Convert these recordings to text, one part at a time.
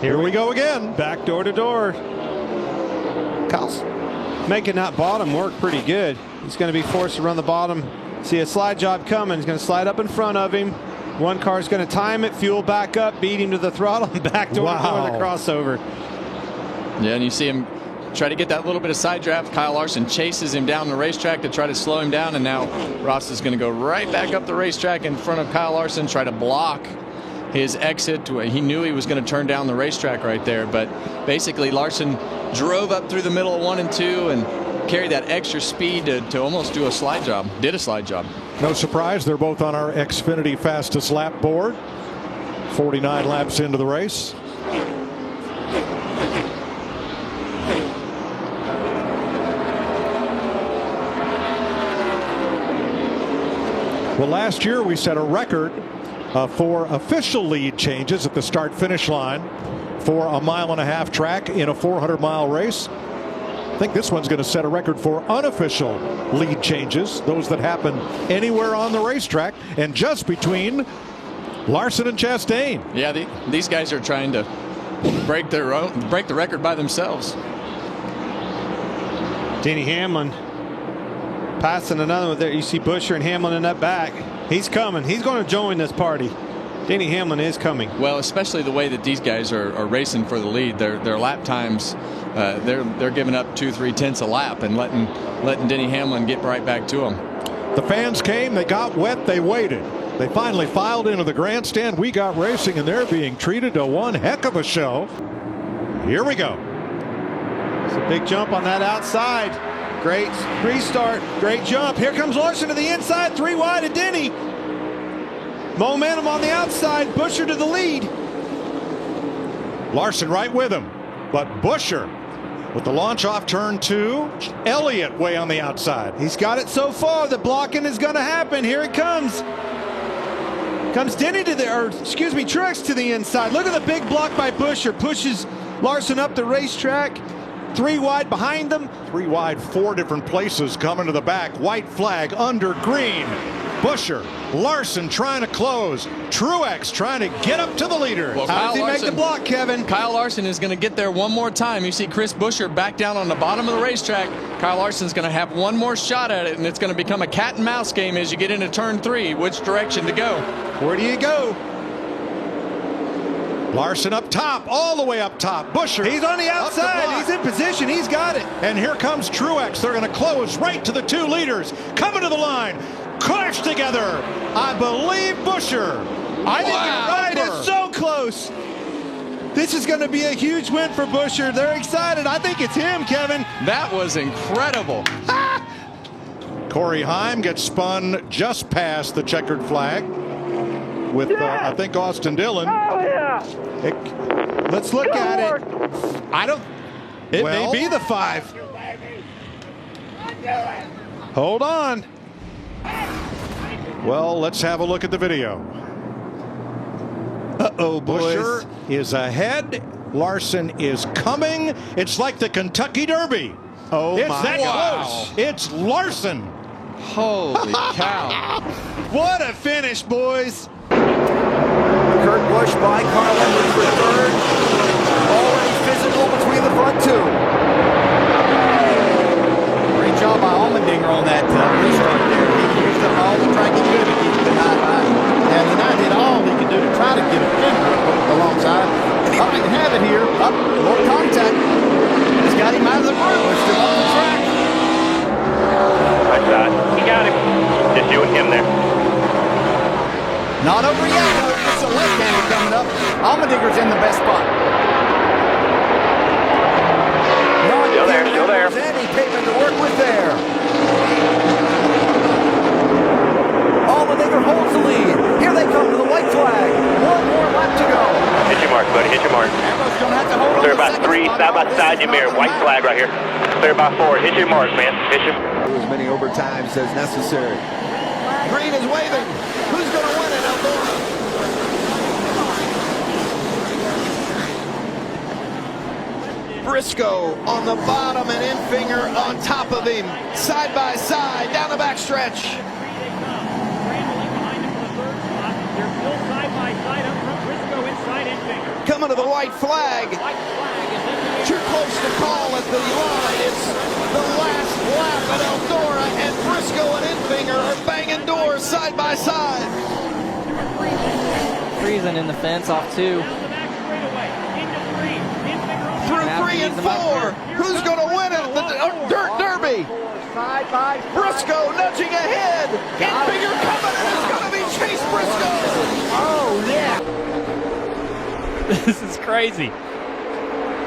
Here we go again. Back door to door. Kyle's making that bottom work pretty good. He's going to be forced to run the bottom. See a slide job coming. He's going to slide up in front of him. One car's going to time it, fuel back up, beat him to the throttle, and back door to door the crossover. Yeah, and you see him try to get that little bit of side draft. Kyle Larson chases him down the racetrack to try to slow him down, and now Ross is going to go right back up the racetrack in front of Kyle Larson, try to block his exit. He knew he was going to turn down the racetrack right there, but basically Larson drove up through the middle of 1 and 2 and carried that extra speed to almost do a slide job. Did a slide job. No surprise, they're both on our Xfinity fastest lap board. 49 laps into the race. Well, last year we set a record for official lead changes at the start-finish line for a 1.5-mile track in a 400-mile race. I think this one's going to set a record for unofficial lead changes, those that happen anywhere on the racetrack and just between Larson and Chastain. Yeah, these guys are trying to break the record by themselves. Denny Hamlin passing another one there. You see Buescher and Hamlin in that back. He's coming. He's going to join this party. Denny Hamlin is coming. Well, especially the way that these guys are racing for the lead. Their lap times, they're giving up 2-3 tenths a lap and letting Denny Hamlin get right back to him. The fans came, they got wet, they waited. They finally filed into the grandstand. We got racing, and they're being treated to one heck of a show. Here we go. It's a big jump on that outside. Great restart, great jump. Here comes Larson to the inside, 3 wide of Denny. Momentum on the outside, Buescher to the lead. Larson right with him, but Buescher with the launch off turn 2. Elliott way on the outside. He's got it so far. The blocking is going to happen. Here it comes. Comes Denny to the, or excuse me, Truex to the inside. Look at the big block by Buescher. Pushes Larson up the racetrack. 3 wide behind them. 3 wide, 4 different places coming to the back. White flag under green. Buescher, Larson trying to close. Truex trying to get up to the leaders. Well, how does he make the block, Kevin? Kyle Larson is going to get there one more time. You see Chris Buescher back down on the bottom of the racetrack. Kyle Larson's going to have one more shot at it, and it's going to become a cat and mouse game as you get into turn 3. Which direction to go? Where do you go? Larson up top, all the way up top. Buescher. He's on the outside. He's in position. He's got it. And here comes Truex. They're going to close right to the 2 leaders. Coming to the line. Clash together. I believe Buescher. I think you're right. It's so close. This is going to be a huge win for Buescher. They're excited. I think it's him, Kevin. That was incredible. Corey Heim gets spun just past the checkered flag with, I think, Austin Dillon. Oh, yeah. Let's look at it. I don't. It may be the 5. Hold on. Well, let's have a look at the video. Uh-oh, boys. Buescher is ahead. Larson is coming. It's like the Kentucky Derby. Oh, it's my that God. close. It's Larson. Holy cow. What a finish, boys. Kurt Busch by Carl Edwards for third. Already physical between the front 2. Great job by Allmendinger on that restart there. He used up all the track he could to keep the night right. And the night did all he could do to try to get a fender alongside. And he might have it here. Up, more contact. He's got him out of the groove. We're still on the track. Right side. He got him. Just you and him there. Not over yet. It's a left-hander coming up. Allmendinger's in the best spot. Still there, still there. Eddie Pavement to work with there. Allmendinger holds the lead. Here they come to the white flag. One more lap to go. Hit your mark, buddy. Hit your mark. Ambrose gonna have to hold on. Clear by 3, side by side in your mirror. White flag right here. Clear by 4. Hit your mark, man. Hit your. As many overtimes as necessary. Green is waving. Who's gonna win it, Eldora? Briscoe on the bottom and Enfinger on top of him. Side by side, down the backstretch. coming to the white flag. Too close to call at the line. It's the last lap at Eldora, and Briscoe and Enfinger are banging doors side by side. Freezing in the fence off 2. Through 3 and 4. Who's going to win it? The Dirt Derby. Briscoe nudging ahead. Enfinger coming, and it's going to be Chase Briscoe. Oh, yeah. This is crazy.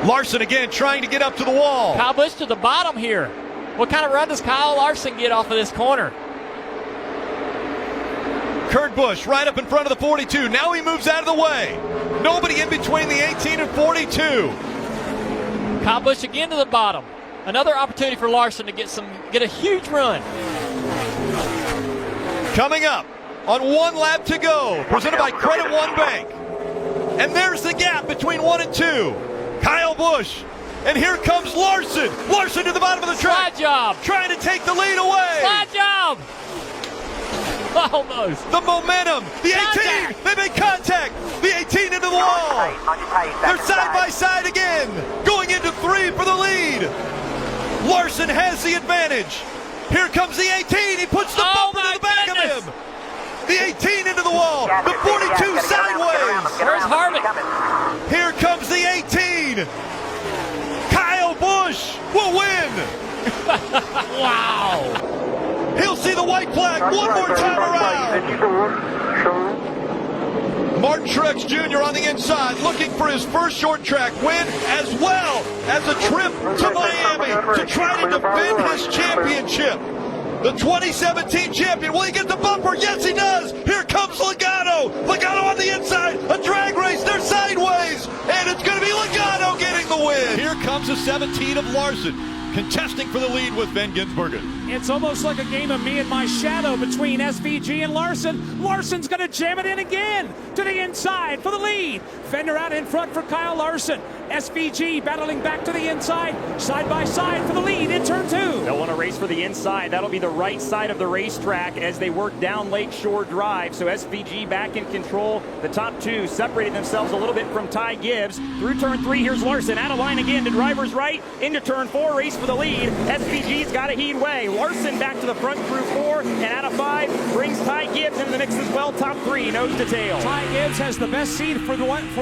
Larson again trying to get up to the wall. Kyle Busch to the bottom here. What kind of run does Kyle Larson get off of this corner? Kurt Busch right up in front of the 42. Now he moves out of the way. Nobody in between the 18 and 42. Kyle Busch again to the bottom. Another opportunity for Larson to get a huge run. Coming up on 1 lap to go, presented by Credit One Bank. And there's the gap between 1 and 2. Kyle Busch. And here comes Larson. Larson to the bottom of the track. Slide job. Trying to take the lead away. Slide job. Almost. The momentum. The 18. They make contact. The 18 into the wall. They're side by side again. Going into 3 for the lead. Larson has the advantage. Here comes the 18. He puts the bumper to the back of him. The 18 into the wall. The 42 sideways. Where's Harvick? Here comes the 18. Kyle Busch will win. Wow. He'll see the white flag one more time around. Martin Truex Jr. on the inside, looking for his first short track win, as well as a trip to Miami to try to defend his championship. The 2017 champion, will he get the bumper? Yes, he does. Here comes Logano. Logano on the inside, a drag race. They're sideways, and it's going to be Logano getting the win. Here comes the 17 of Larson, contesting for the lead with Ben Ginsbergen. It's almost like a game of me and my shadow between SVG and Larson. Larson's going to jam it in again to the inside for the lead. Fender out in front for Kyle Larson. SVG battling back to the inside, side by side for the lead in turn 2. They'll want to race for the inside. That'll be the right side of the racetrack as they work down Lakeshore Drive. So SVG back in control. The top 2 separated themselves a little bit from Ty Gibbs. Through turn 3, here's Larson out of line again to driver's right. Into turn 4, race for the lead. SVG's got a heat way. Larson back to the front through 4, and out of 5 brings Ty Gibbs into the mix as well. Top 3, nose to tail. Ty Gibbs has the best seat for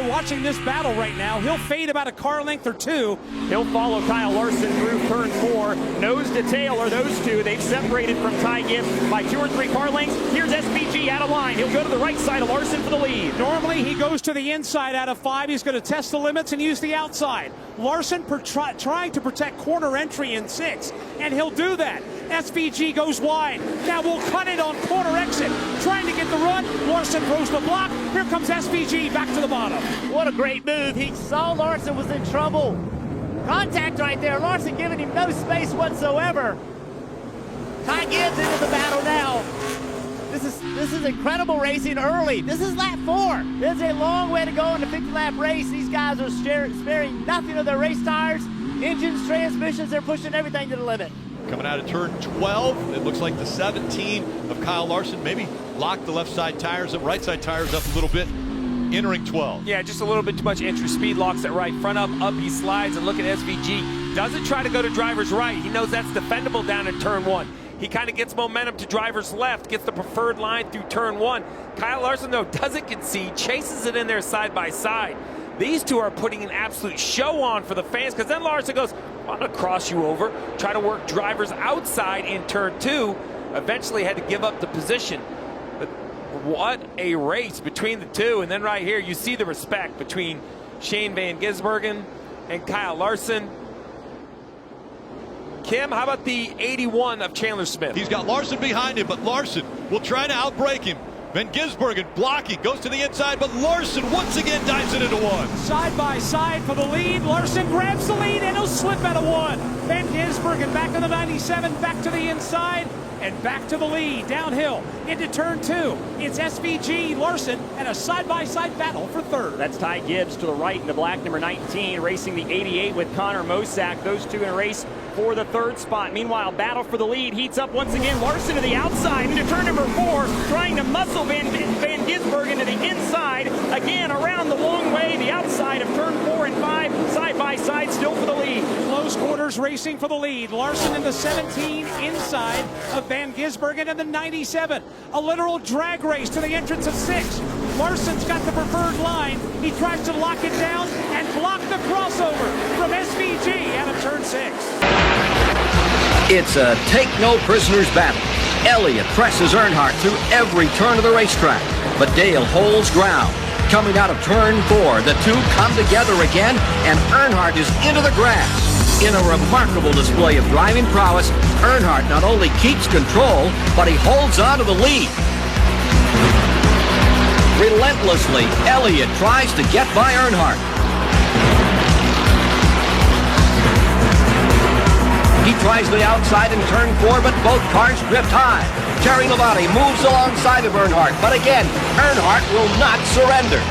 watching this battle right now. He'll fade about a car length or 2. He'll follow Kyle Larson through turn 4. Nose to tail are those 2. They've separated from Ty Gibbs by 2 or 3 car lengths. Here's SVG out of line. He'll go to the right side of Larson for the lead. Normally he goes to the inside out of 5. He's going to test the limits and use the outside. Larson trying to protect corner entry in 6, and he'll do that. SVG goes wide. Now we'll cut it on corner exit. Trying to get the run. Larson throws the block. Here comes SVG back to the bottom. What a great move. He saw Larson was in trouble. Contact right there. Larson giving him no space whatsoever. Ty Gibbs into the battle now. This is incredible racing early. This is lap 4. There's a long way to go in the 50-lap race. These guys are sparing nothing of their race tires, engines, transmissions. They're pushing everything to the limit. Coming out of turn 12, it looks like the 17 of Kyle Larson maybe locked the left side tires up, right side tires up a little bit, entering 12. Yeah, just a little bit too much entry speed, locks it right front up he slides, and look at SVG. Doesn't try to go to driver's right. He knows that's defendable down in turn 1. He kind of gets momentum to driver's left, gets the preferred line through turn 1. Kyle Larson, though, doesn't concede, chases it in there side by side. These 2 are putting an absolute show on for the fans, because then Larson goes, I'm going to cross you over, try to work drivers outside in turn 2. Eventually had to give up the position. But what a race between the 2. And then right here, you see the respect between Shane Van Gisbergen and Kyle Larson. Kim, how about the 81 of Chandler Smith? He's got Larson behind him, but Larson will try to outbrake him. Van Gisbergen blocking, goes to the inside, but Larson once again dives it into 1. Side by side for the lead. Larson grabs the lead and he'll slip out of 1. Van Gisbergen back to the 97, back to the inside, and back to the lead. Downhill into turn 2. It's SVG, Larson, and a side-by-side battle for 3rd. That's Ty Gibbs to the right in the black number 19, racing the 88 with Connor Mosack. Those 2 in a race for the third spot. Meanwhile, battle for the lead heats up once again. Larson to the outside into turn number 4, trying to muscle Van Gisbergen into the inside. Again, around the long way, the outside of turn 4 and 5, side by side, still for the lead. Close quarters racing for the lead. Larson in the 17 inside of Van Gisbergen in the 97. A literal drag race to the entrance of 6. Larson's got the preferred line. He tries to lock it down and block the crossover from SVG out of turn 6. It's a take-no-prisoners battle. Elliott presses Earnhardt through every turn of the racetrack, but Dale holds ground. Coming out of turn 4, the two come together again, and Earnhardt is into the grass. In a remarkable display of driving prowess, Earnhardt not only keeps control, but he holds on to the lead. Relentlessly, Elliott tries to get by Earnhardt. He tries the outside in turn 4, but both cars drift high. Terry Labonte moves alongside of Earnhardt, but again, Earnhardt will not surrender.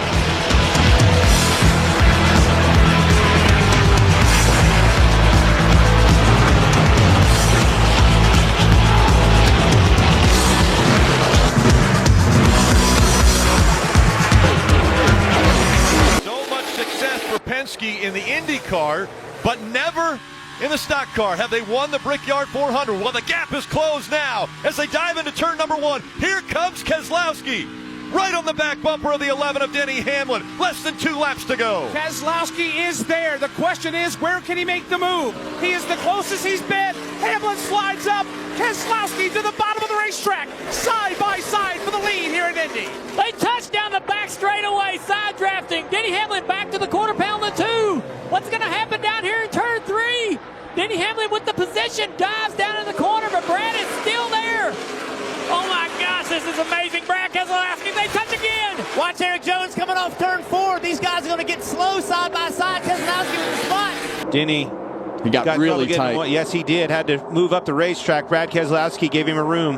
Penske in the Indy car, but never in the stock car have they won the Brickyard 400. Well, the gap is closed now as they dive into turn number 1. Here comes Keselowski, right on the back bumper of the 11 of Denny Hamlin. Less than 2 laps to go. Keselowski is there. The question is, where can he make the move? He is the closest he's been. Hamlin slides up. Keselowski to the bottom of the racetrack, side by side for the lead here in Indy. They touch down the back straightaway, side drafting. Denny Hamlin back to the quarter pound of 2. What's going to happen down here in turn 3? Denny Hamlin with the position, dives down in the corner, but Brad is still there. Oh my gosh, this is amazing. Brad Keselowski, they touch again. Watch Eric Jones coming off turn 4. These guys are going to get slow side by side. Keselowski with the spot. Denny. He got really tight. Yes, he did. Had to move up the racetrack. Brad Keselowski gave him a room.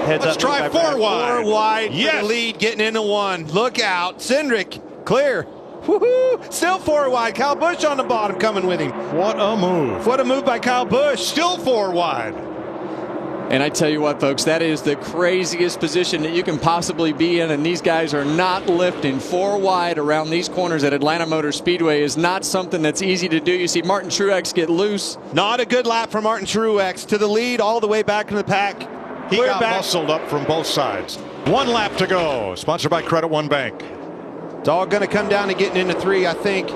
Let's try 4 wide. 4 wide. Yes. For the lead, getting into 1. Look out. Cindric, clear. Woohoo! Still 4 wide. Kyle Busch on the bottom coming with him. What a move. What a move by Kyle Busch. Still 4 wide. And I tell you what, folks, that is the craziest position that you can possibly be in, and these guys are not lifting. 4 wide around these corners at Atlanta Motor Speedway is not something that's easy to do. You see Martin Truex get loose. Not a good lap for Martin Truex. To the lead, all the way back in the pack. He got muscled up from both sides. 1 lap to go. Sponsored by Credit One Bank. It's all going to come down to getting into 3, I think.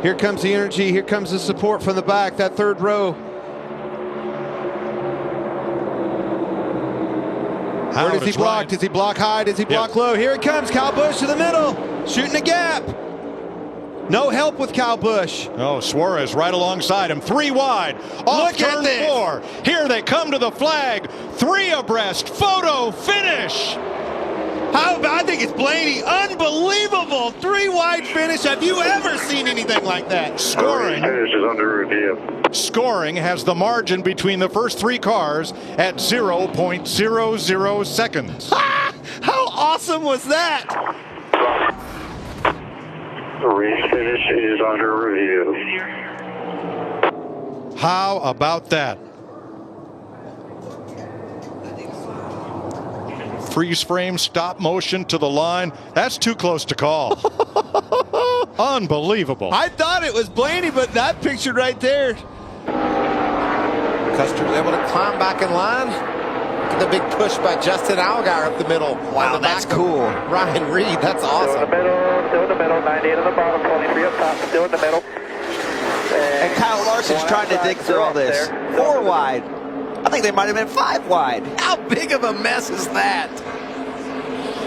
Here comes the energy. Here comes the support from the back, that 3rd row. Where does he block? Does he block high? Does he block low? Here it comes. Kyle Busch to the middle. Shooting a gap. No help with Kyle Busch. Oh, Suarez right alongside him. 3 wide. Off turn 4. Here they come to the flag. 3 abreast. Photo finish. How about, I think it's Blaney. Unbelievable. 3 wide finish. Have you ever seen anything like that? Scoring. Finish is under review. Scoring has the margin between the first 3 cars at 0.00 seconds. How awesome was that? The race finish is under review. How about that? Freeze frame, stop motion to the line. That's too close to call. Unbelievable. I thought it was Blaney, but that picture right there. Custer's able to climb back in line. Look at the big push by Justin Allgaier up the middle. Wow, that's cool. Ryan Reed, that's awesome. Still in the middle, 98 in the bottom, 23 up top, still in the middle. And Kyle Larson's trying to dig through all this. 4 wide. I think they might have been 5 wide. How big of a mess is that?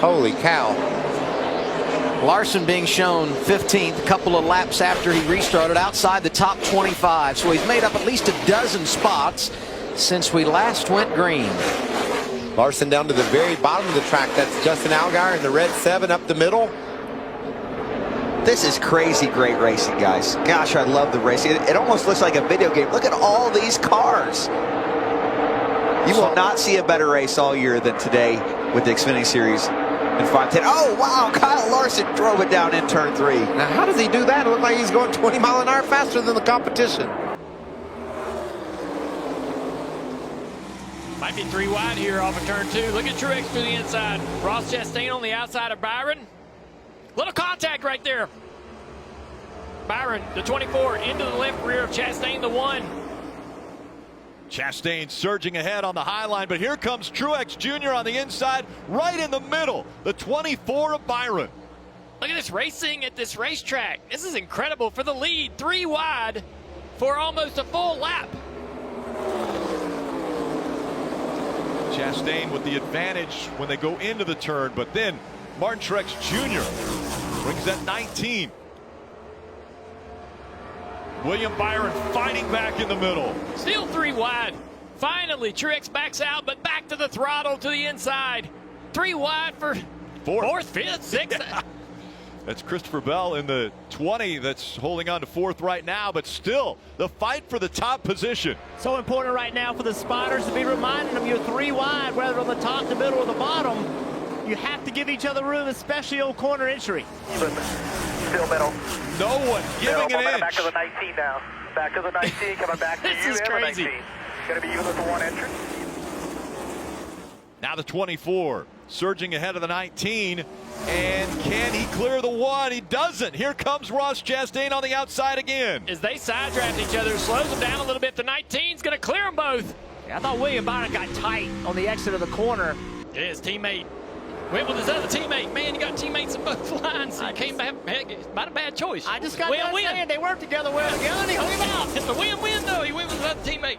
Holy cow. Larson being shown 15th, a couple of laps after he restarted outside the top 25. So he's made up at least a dozen spots since we last went green. Larson down to the very bottom of the track. That's Justin Allgaier in the red 7 up the middle. This is crazy great racing, guys. Gosh, I love the racing. It almost looks like a video game. Look at all these cars. You will not see a better race all year than today with the Xfinity Series in 510. Oh, wow, Kyle Larson drove it down in turn 3. Now, how does he do that? It looks like he's going 20 miles an hour faster than the competition. Might be 3 wide here off of turn 2. Look at Truex to the inside. Ross Chastain on the outside of Byron. Little contact right there. Byron, the 24, into the left rear of Chastain, the 1. Chastain surging ahead on the high line, but here comes Truex Jr. on the inside, right in the middle, the 24 of Byron. Look at this racing at this racetrack. This is incredible for the lead. 3 wide for almost a full lap. Chastain with the advantage when they go into the turn, but then Martin Truex Jr. brings that 19. William Byron fighting back in the middle. Still 3 wide. Finally, Truex backs out, but back to the throttle to the inside. 3 wide for fourth, fifth, sixth. Yeah. That's Christopher Bell in the 20 that's holding on to 4th right now, but still the fight for the top position. So important right now for the spotters to be reminding them you're 3 wide, whether on the top, the middle, or the bottom. You have to give each other room, especially on corner entry. Still middle. No one giving an inch. Back to the 19 now. Back to the 19, coming back to This you is and crazy. the 19. Going to be even with the 1 entry. Now the 24 surging ahead of the 19, and can he clear the 1? He doesn't. Here comes Ross Chastain on the outside again. As they side draft each other, slows them down a little bit. The 19's going to clear them both. I thought William Byron got tight on the exit of the corner. His teammate went with his other teammate. Man, you got teammates in both lines. So you came back. Not a bad choice. I just got done saying they work together well together, and he hung him out. It's a win-win, though. He went with his other teammate.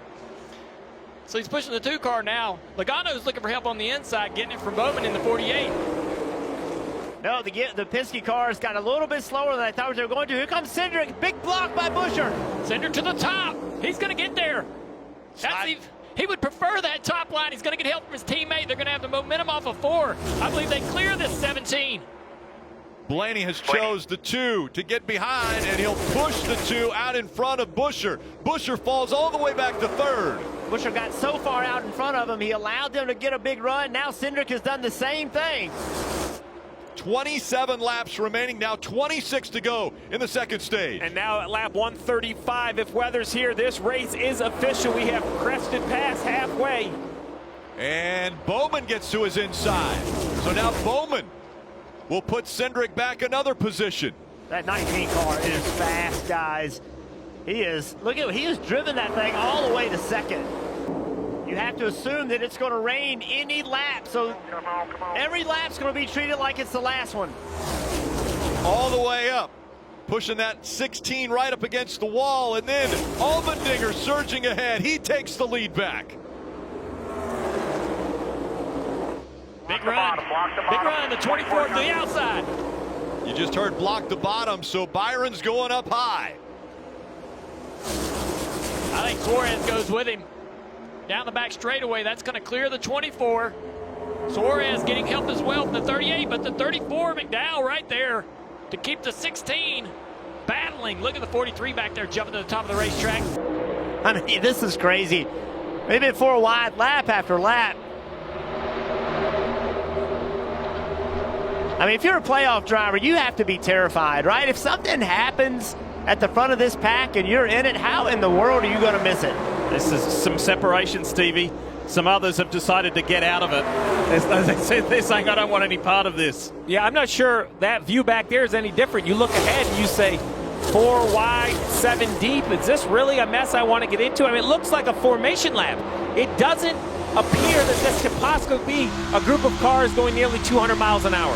So he's pushing the 2 car now. Logano's looking for help on the inside, getting it from Bowman in the 48. No, the Penske cars got a little bit slower than I thought they were going to. Here comes Cindric. Big block by Buescher. Cindric to the top. He's going to get there. He would prefer that top line. He's going to get help from his teammate. They're going to have the momentum off of 4. I believe they clear this 17. Blaney has chose the 2 to get behind, and he'll push the 2 out in front of Buescher. Buescher falls all the way back to 3rd. Buescher got so far out in front of him, he allowed them to get a big run. Now Cindric has done the same thing. 27 laps remaining now, 26 to go in the 2nd stage. And now at lap 135, if weather's here, this race is official. We have crested past halfway. And Bowman gets to his inside. So now Bowman will put Cindric back another position. That 19 car is fast, guys. He is, look at, he has driven that thing all the way to 2nd. You have to assume that it's going to rain any lap, so every lap's going to be treated like it's the last one. All the way up, pushing that 16 right up against the wall, and then Allmendinger surging ahead. He takes the lead back. Big run. Big run, the 24 to the outside. You just heard block the bottom, so Byron's going up high. I think Suarez goes with him. Down the back straightaway, that's going to clear the 24. Suarez getting help as well from the 38, but the 34, McDowell right there to keep the 16 battling. Look at the 43 back there jumping to the top of the racetrack. I mean, this is crazy. They've been 4 wide lap after lap. I mean, if you're a playoff driver, you have to be terrified, right? If something happens at the front of this pack and you're in it, how in the world are you going to miss it? This is some separation, Stevie. Some others have decided to get out of it. As they said, they're saying, I don't want any part of this. Yeah, I'm not sure that view back there is any different. You look ahead and you say 4 wide, 7 deep. Is this really a mess I want to get into? I mean, it looks like a formation lap. It doesn't appear that this could possibly be a group of cars going nearly 200 miles an hour.